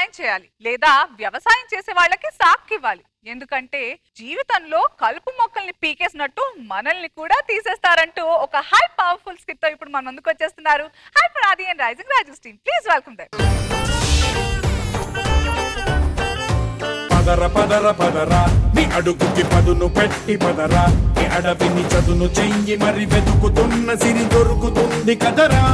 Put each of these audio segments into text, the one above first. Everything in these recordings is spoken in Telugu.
వ్యవసాయం చేయాలి లేదా వ్యవసాయం చేసే వాళ్ళకి సాక్ ఇవ్వాలి. ఎందుకంటే జీవితంలో కలుపు మొక్కల్ని పీకేసినట్టు మనల్ని కూడా తీసేస్తారంటూ ఒక హై పవర్ఫుల్ స్కిట్ తో ఇప్పుడు మన ముందుకు వచ్చేస్తున్నారు hyper Aadi and rising Raju team. Please welcome them. పదర పదర పదరా నీ అడుగుకి పదును పెట్టి పదరా నీ అడవిని చదును చెయ్యి మరి వెతుకుతున్న సిరి దొరుకుతుంది కదరా.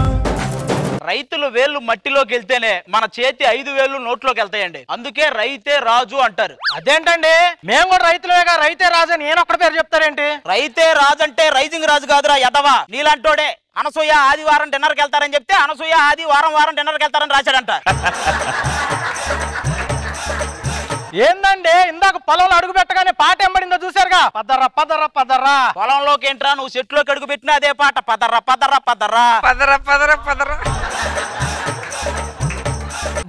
రైతులు వేళ్ళు మట్టిలోకి వెళ్తేనే మన చేతి 5 వేళ్ళు నోట్లోకి వెళ్తాయండి. అందుకే రైతే రాజు అంటారు. అదేంటండి, మేము కూడా రైతులేగా, రైతే రాజు అని నేను ఒక్కడి పేరు చెప్తారేంటి? రైతే రాజు అంటే రైజింగ్ రాజు కాదురా యదవా, నీలాంటోడే. అనసూయ ఆదివారం డిన్నర్కి వెళ్తారని చెప్తే అనసూయ వారం డిన్నర్కి వెళ్తారని రాశాడంట. ఏందండి, ఇందాక పొలంలో అడుగు పెట్టగానే పాట ఎంబడిందో చూసారుగా, పదర్రా పదర్రా పదర్రా. పొలంలోకి ఏంట్రా, నువ్వు చెట్లోకి అడుగు పెట్టినా అదే పాట, పదర్రా పదర్రా పదర్రా పదరా పదరా పదరా.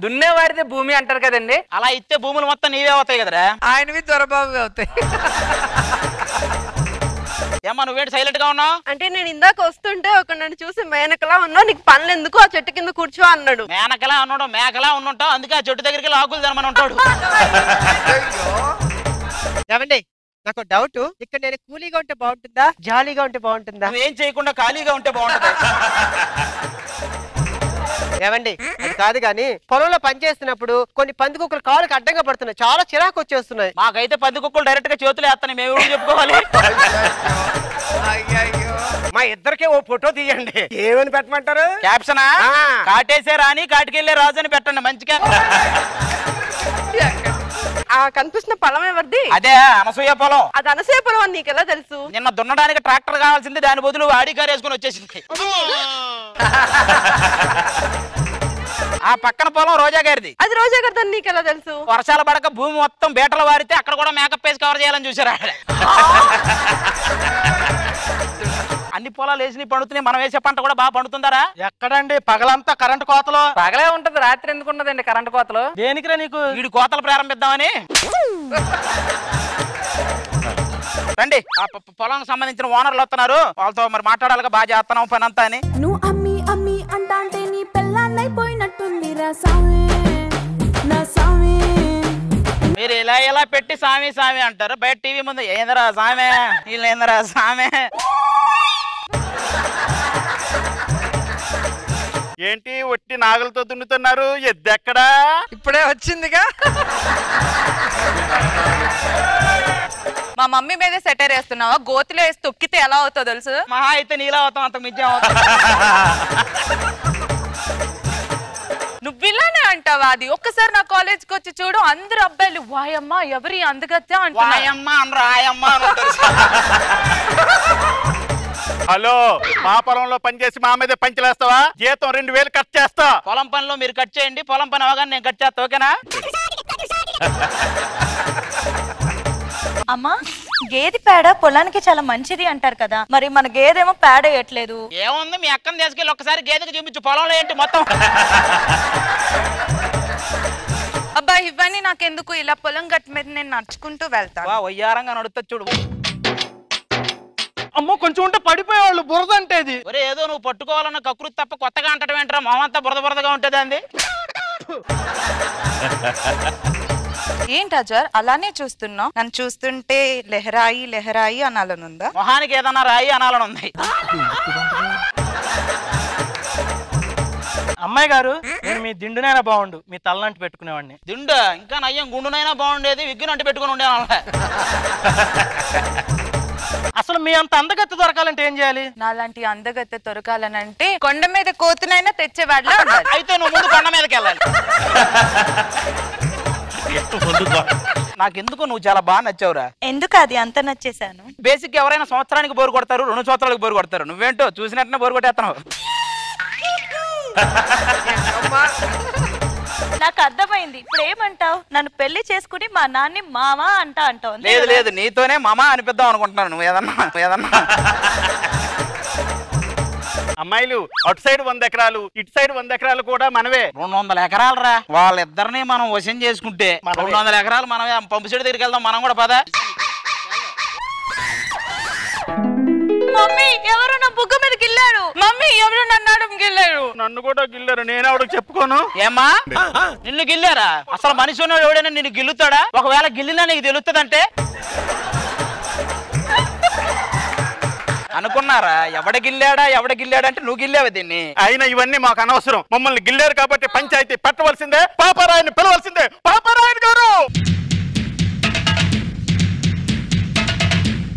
దున్నేవాడితే భూమి అంటారు కదండి, అలా ఇస్తే భూములు మొత్తం నీవే అవుతాయి కదరా. ఆయనవి దొరబాబు అవుతాయి. ఏమా నువ్వేంటి సైలెంట్ గా ఉన్నావు? అంటే నేను ఇందాక వస్తుంటే ఒక నన్ను చూసి మేనకలా ఉన్నావు, నీకు పనులు ఎందుకు, ఆ చెట్టు కింద కూర్చో అన్నాడు. మేనకలా ఉన్నాడు, మేకలా ఉండుంటావు, అందుకే ఆ చెట్టు దగ్గరికి ఆకులు తినమని ఉంటాడు. ఏమండి, నాకు డౌట్, ఇక్కడ నేను కూలీగా ఉంటే బాగుంటుందా, జాలీగా ఉంటే బాగుంటుందా? నువ్వేం చేయకుండా ఖాళీగా ఉంటే బాగుంటుంది. ఏమండి, అది కాదు గాని పొలంలో పనిచేస్తున్నప్పుడు కొన్ని పందికొక్కులు కాళ్ళకి అడ్డంగా పడుతున్నాయి, చాలా చిరాకు వచ్చేస్తున్నాయి. మాకైతే పంది కుక్కలు డైరెక్ట్ గా చేతులు వేస్తాను, మేము ఎవరు చెప్పుకోవాలి? మా ఇద్దరికే ఓ ఫోటో తీయండి. ఏమని పెట్టమంటారు? క్యాప్షనా? కాటేసే రాని కాటికెళ్లే రాజు అని పెట్టండి మంచిగా. ఆ కనిపిస్తున్న పొలం ఎవరిది? అదే అనసూయ పొలం. అది అనసూయ పొలం అని నీకెలా తెలుసు? నిన్న దున్నడానికి ట్రాక్టర్ కావాల్సింది, దాని బదులు ఆడి కారు వేసుకుని వచ్చేసింది. ఆ పక్కన పొలం రోజా గారిది. అది రోజా గారిది అని నీకెలా తెలుసు? వర్షాలు పడక భూమి మొత్తం బేటలు వారితే అక్కడ కూడా మేకప్ వేసి కవర్ చేయాలని చూసారా. అన్ని పొలాలు వేసి పండుతున్నాయి, మనం వేసే పంట కూడా బాగా పండుతుందారా? ఎక్కడండి, పగలంతా కరెంటు కోతలు. పగలే ఉంటది, రాత్రి ఎందుకు ఉండదండి కరెంట్ కోతలు? దేనికిరా నీకు? వీడి కోతలు ప్రారంభిద్దామని రండి. ఆ పొలానికి సంబంధించిన ఓనర్లు వస్తున్నారు, వాళ్ళతో మరి మాట్లాడాలిగా, బాగా చేస్తున్నాం పని అంతా అని. నువ్వు అమ్మి అమ్మి అంటే నీ పెళ్ళాన్నైపోయినట్టుంది రా సామే నా సామే. మీరు ఇలా పెట్టి సామి సామి అంటారు, బయట టీవీ ముందు ఏందరా సామే వీళ్ళేందరా సామే. ఏంటి ఒట్టి నాగలతో దున్నుతున్నారు, ఎద్దెక్కడా? ఇప్పుడే వచ్చిందిగా. మా మమ్మీ మీద సెటర్ వేస్తున్నావా? గోతిలో వేసి తొక్కితే ఎలా అవుతుందో తెలుసు? మహా అయితే నీలా అవుతాం, అంత మిజ్జం అవుతాం. నువ్విలానే అంటావా? అది ఒక్కసారి నా కాలేజ్కి వచ్చి చూడు, అందరు అబ్బాయిలు వాయమ్మ ఎవరి అందగత్తే వాయమ్మ అనరు, ఆయమ్మ అని అంటారు. హలో, మా పొలంలో పనిచేసి మా మీద పంచలేస్తావా? జీతం 2000 కట్ చేస్తా. పొలం పనిలో మీరు కట్ చేయండి, పొలం పని అవగానే నేను కట్ చేస్తా, ఓకేనా? అమ్మా, గేదె పేడ పొలానికి చాలా మంచిది అంటారు కదా, మరి మన గేదెమో పేడ వేయట్లేదు. ఏముంది, మీ అక్కని తీసుకెళ్ళి ఒక్కసారి గేదెకి చూపించు, పొలంలో ఏంటి మొత్తం. అబ్బా ఇవన్నీ నాకెందుకు, ఇలా పొలం గట్టు మీద నేను నడుచుకుంటూ వెళ్తాను. వయ్యారంగా నడుస్తా చూడు. అమ్మో, కొంచెం ఉంటే పడిపోయేవాళ్ళు, బురద అంటే ఇది. ఒరే ఏదో నువ్వు పట్టుకోవాలన్న కకృతి తప్ప కొత్తగా అంటడం ఏంటరా, మొహమంతా బురదగా ఉంటది అంది. ఏంటి అజర్ అలానే చూస్తున్నావు? నన్ను చూస్తుంటే లెహరాయి లెహరాయి అనాలనుందా? మొహానికి ఏదన్నా రాయి అనాలని ఉంది. అమ్మాయి గారు, నేను మీ దిండునైనా బాగుండు, మీ తలనంటి పెట్టుకునేవాడిని. దిండు ఇంకా నయ్యం, గుండునైనా బాగుండేది, విగ్గునంటి పెట్టుకుని ఉండేవాళ్ళ. అసలు మీ అంత అందగత్తె దొరకాలంటే ఏం చేయాలి? నాలాంటి అందగత్తె దొరకాలనంటే కొండ మీద కోతునైనా తెచ్చేవాళ్ళ ఉండాలి. అయితే నువ్వు ముందు కొండ మీదకి వెళ్ళాలి. నాకెందుకు నువ్వు చాలా బాగా నచ్చావురా. ఎందుకు అది అంత నచ్చేసాను? బేసిక్ ఎవరైనా సంవత్సరానికి బోరు కొడతారు, 2 సంవత్సరాలకు బోరు కొడతారు, నువ్వేంటో చూసినట్టునే బోరు కొట్టేస్తున్నావు. నాకు అర్థమైంది. ఇప్పుడు ఏమంటావు? నన్ను పెళ్లి చేసుకుని మా నాన్ని మామా అంటావు? లేదు లేదు, నీతోనే మామా అనిపిద్దాం అనుకుంటున్నాను. నువ్వు ఏదన్నా అమ్మాయిలు అటు సైడ్ 100 ఎకరాలు, ఇటు సైడ్ 100 ఎకరాలు కూడా మనవే. 200 ఎకరాలు రా, వాళ్ళిద్దరిని మనం వశం చేసుకుంటే 200 ఎకరాలు మనమే. పంపు చెడు దగ్గరికి వెళ్దాం మనం కూడా, పద. మమ్మీ ఎవరు నా బుగ్గ మీద గిల్లారు. మమ్మీ ఎవరు నన్ను గిల్లారు. నన్ను కూడా గిల్లారు, నేనెవడో చెప్పుకోను. ఏమ్మా నిన్ను గిల్లారా? అసలు మనిషి ఉన్నాడు ఎవడైనా నిన్ను గిల్లుతాడా? ఒకవేళ గిల్లినా నీకు తెలుస్తుందంటే అనుకున్నారా? ఎవడ గిల్లాడా అంటే నువ్వు గిల్లావు దీన్ని. అయినా ఇవన్నీ మాకు అనవసరం. మమ్మల్ని గిల్లారు కాబట్టి పంచాయతీ పెట్టవలసిందే, పాపారాయుని పిలవలసిందే. పాపారాయుడు గారు,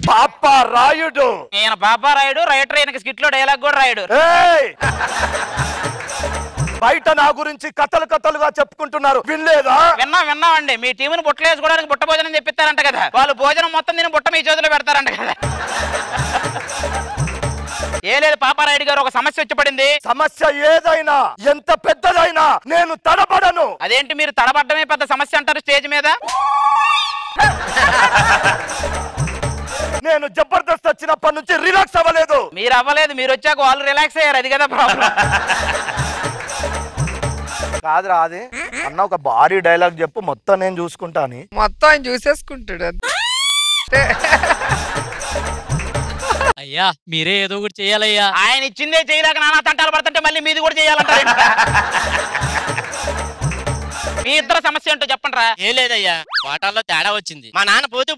పాపారాయుడు. ఈయన పాపారాయుడు, రైటర్. ఈయనకి స్కిట్ లో డైలాగ్ కూడా రాయుడు. బయట నా గురించి కథలు కథలుగా చెప్పుకుంటున్నారు, వినలేదా? విన్నామండి. మీ టీముని బుట్టలు వేసుకోవడానికి బుట్ట భోజనం చెప్పిస్తారంట కదా. వాళ్ళు భోజనం మొత్తం నేను బుట్ట మీ చేతిలో పెడతారంట కదా. ఏ లేదు పాపారాయుడు గారు, ఒక సమస్య వచ్చి పడింది. సమస్య ఏదైనా ఎంత పెద్దదైనా నేను తడబడను. అదేంటి మీరు తడబడ్డమే పెద్ద సమస్య అంటారు స్టేజ్ మీద? నేను జబర్దస్త్ వచ్చినప్పటి నుంచి రిలాక్స్ అవ్వలేదు. మీరు అవ్వలేదు, మీరు వచ్చాక వాళ్ళు రిలాక్స్ అయ్యారు. అది కదా ప్రాబ్లం. కాదురా, అది అన్న ఒక భారీ డైలాగ్ చెప్పు, మొత్తం నేను చూసుకుంటాను. మొత్తం ఆయన చూసేసుకుంటాడు. అయ్యా మీరే ఏదో ఒకటి చెయ్యాలయ్యా. ఆయన ఇచ్చిందే చేయలేక నానా తంటాలు పడుతుంటే మళ్ళీ మీది కూడా చేయాలంటారు. మీ ఇద్దరు సమస్య ఏంటో చెప్పండి రా. ఏం లేదయ్యా, వాటాల్లో తేడా వచ్చింది. మా నాన్న పోతూ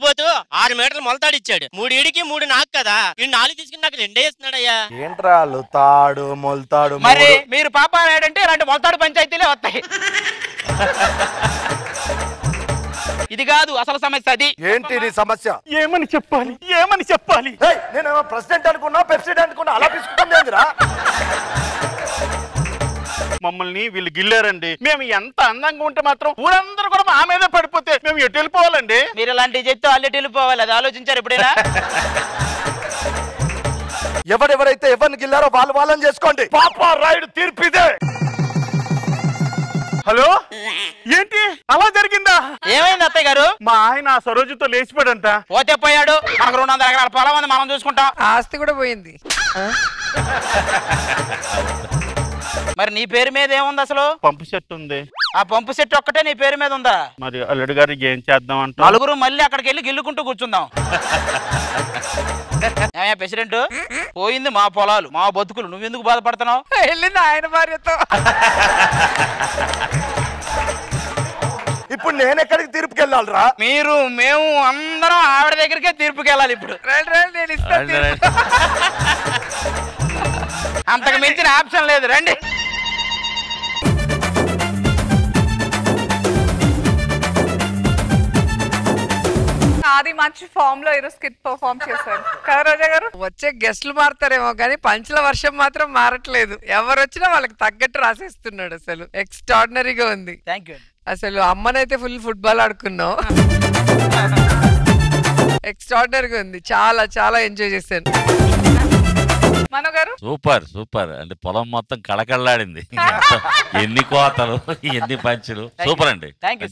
6 మీటర్లు మొలతాడు ఇచ్చాడు. 3 ఈడికి 3 నాకు కదా. ఈ 4 తీసుకుని నాకు 2 వేస్తున్నాడయ్యా. ఏంట్రా తాడు మొలతాడు? మరి మీరు పాపారాయుడు అంటే ఇలాంటి మొలతాడు పంచాయతీలే వస్తాయి. ఇది కాదు అసలు సమస్య. అది ఏంటి నీ సమస్య? ఏమని చెప్పాలి? నేనేమో ప్రెసిడెంట్ అనుకున్నా, ప్రెసిడెంట్ అనుకున్నా, అలా తీసుకుంటుందేందిరా? మమ్మల్ని వీళ్ళు గిల్లారండి. మేము ఎంత అందంగా ఉంటే మాత్రం ఊరందరూ కూడా మా మీద పడిపోతే మేము ఎటు వెళ్ళిపోవాలండి? మీరు ఇలాంటివి చెప్తే వాళ్ళు ఎటు వెళ్ళిపోవాలి, అది ఆలోచించారు ఎప్పుడైనా? ఎవరెవరైతే ఎవరిని గిల్లారో వాళ్ళని చేసుకోండి. పాపారాయుడు తీర్పు ఇదే. హలో, ఏంటి అలా జరిగిందా? ఏమైంది అత్తయ్య గారు? మా ఆయన ఆ సరోజుతో లేచిపోయాడంట. పోతే పోయాడు. మనకు 200 ఎకరాల పొలం ఉంది, మనం చూసుకుంటాం. ఆస్తి కూడా పోయింది. మరి నీ పేరు మీద ఏముంది అసలు? పంపు సెట్ ఉంది. ఆ పంపు సెట్ ఒక్కటే నీ పేరు మీద ఉందా? మరి అల్లుడు గారికి ఏం చేద్దాం అంట? నలుగురు మళ్ళీ అక్కడికి వెళ్ళి గిల్లుకుంటూ కూర్చుందాం. ప్రెసిడెంట్, పోయింది మా పొలాలు, మా బతుకులు, నువ్వెందుకు బాధపడుతున్నావు? వెళ్ళింది ఆయన భార్యతో. ఇప్పుడు నేను ఎక్కడికి తీర్పుకి వెళ్ళాలిరా? మీరు మేము అందరం ఆవిడ దగ్గరికే తీర్పుకి వెళ్ళాలి ఇప్పుడు. నేను ఇస్తాను. అంతకు మించిన ఆప్షన్ లేదు, రండి. అది మంచి ఫామ్ లో ఈరోజు స్కిట్ పర్ఫార్మ్ చేశారు కదా రోజా గారు. వచ్చే గెస్ట్లు మారుతారేమో కానీ పంచుల వర్షం మాత్రం మారట్లేదు. ఎవరు వచ్చినా వాళ్ళకి తగ్గట్టు రాసేస్తున్నాడు. అసలు ఎక్స్ట్రాడినరీగా ఉంది. Thank you. అసలు అమ్మనైతే ఫుల్ ఫుట్బాల్ ఆడుకున్నావు. ఎక్స్ట్రాడినరీగా ఉంది. చాలా చాలా ఎంజాయ్ చేశాను. సూపర్ అంటే పొలం మొత్తం కళకళలాడింది. ఎన్ని కోతలు, ఎన్ని పంచులు. సూపర్ అండి. Thank you.